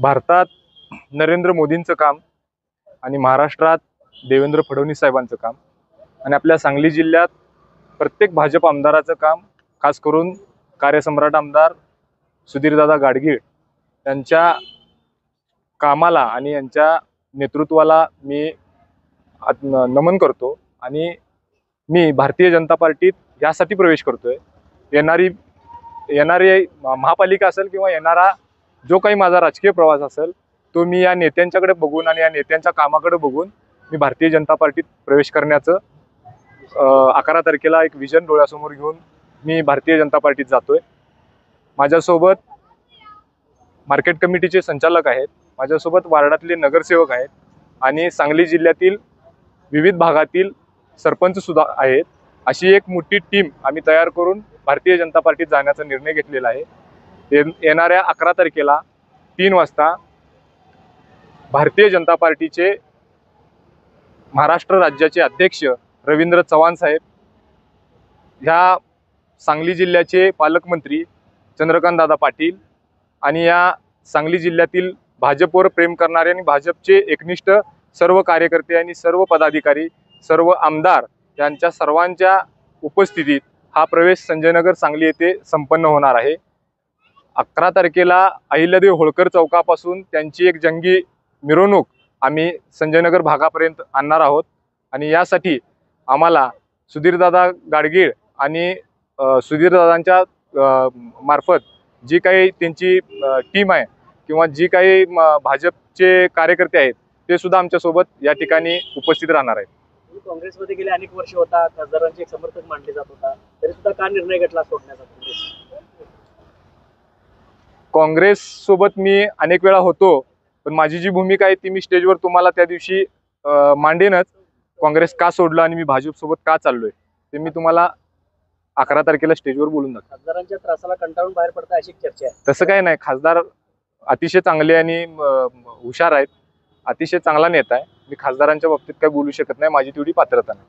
भारतात नरेंद्र मोदींचं काम आणि महाराष्ट्रात देवेंद्र फडणवीस साहेबांचं काम आणि आपल्या सांगली जिल्ह्यात प्रत्येक भाजप आमदाराचं काम, खास करून कार्यसम्राट आमदार सुधीरदादा गाडगीळ यांच्या कामाला आणि यांच्या नेतृत्वाला मी नमन करतो। आणि मी भारतीय जनता पार्टीत यासाठी प्रवेश करतोय, येणारी महापालिका असेल किंवा येणारा जो काही माझा राजकीय प्रवास असेल तो मी या नेत्यांच्याकडे बघून आणि या नेत्यांच्या कामाकडे बघून मी भारतीय जनता पार्टीत प्रवेश करण्याचं 11 तारखेला एक विजन डोळ्यासमोर घेऊन मी भारतीय जनता पार्टीत जातोय। माझ्यासोबत मार्केट कमिटीचे संचालक आहेत, माझ्यासोबत वार्डातले नगरसेवक आहेत आणि सांगली जिल्ह्यातील विविध भागातील सरपंच सुद्धा आहेत। अशी एक मोठी टीम आम्ही तयार करून भारतीय जनता पार्टीत जाण्याचा निर्णय घेतलेला आहे। येणाऱ्या 11 तारखेला 3 वाजता भारतीय जनता पार्टीचे महाराष्ट्र राज्याचे अध्यक्ष रवींद्र चव्हाण साहेब, ह्या सांगली जिल्ह्याचे पालकमंत्री चंद्रकांत दादा पाटील आणि या सांगली जिल्ह्यातील भाजपवर प्रेम करणारे आणि भाजपचे एकनिष्ठ सर्व कार्यकर्ते आणि सर्व पदाधिकारी, सर्व आमदार यांच्या सर्वांच्या उपस्थितीत हा प्रवेश संजयनगर सांगली येथे संपन्न होणार आहे। 11 तारखेला अहिल्यादेवी होळकर चौकापासून त्यांची एक जंगी मिरवणूक आम्ही संजयनगर भागापर्यंत आणणार आहोत आणि यासाठी आम्हाला सुधीरदादा गाडगीळ आणि सुधीरदादांच्या मार्फत जी काही त्यांची टीम आहे किंवा जी काही भाजपचे कार्यकर्ते आहेत ते सुद्धा आमच्यासोबत या ठिकाणी उपस्थित राहणार आहेत। काँग्रेसमध्ये गेले अनेक वर्ष होता, खासदारांचे एक समर्थक मानले जात होता, तरी सुद्धा का निर्णय घेतला सोडण्याचा? काँग्रेस सोबत मी अनेक वेळा होतो, पण माझी जी भूमिका आहे ती मी स्टेजवर तुम्हाला त्या दिवशी मांडेनच। काँग्रेस का सोडलं आणि मी भाजप सोबत का चाललोय ते मी तुम्हाला 11 तारखेला स्टेजवर बोलून दाखवतो। खासदारांच्या त्रासाला कंटाळून बाहेर पडता अशी चर्चा आहे। तसं काही नाही, खासदार अतिशय चांगले आणि हुशार आहेत, अतिशय चांगला नेता आहे। मी खासदारांच्या बाबतीत काही बोलू शकत नाही, माझी तेवढी पात्रता नाही।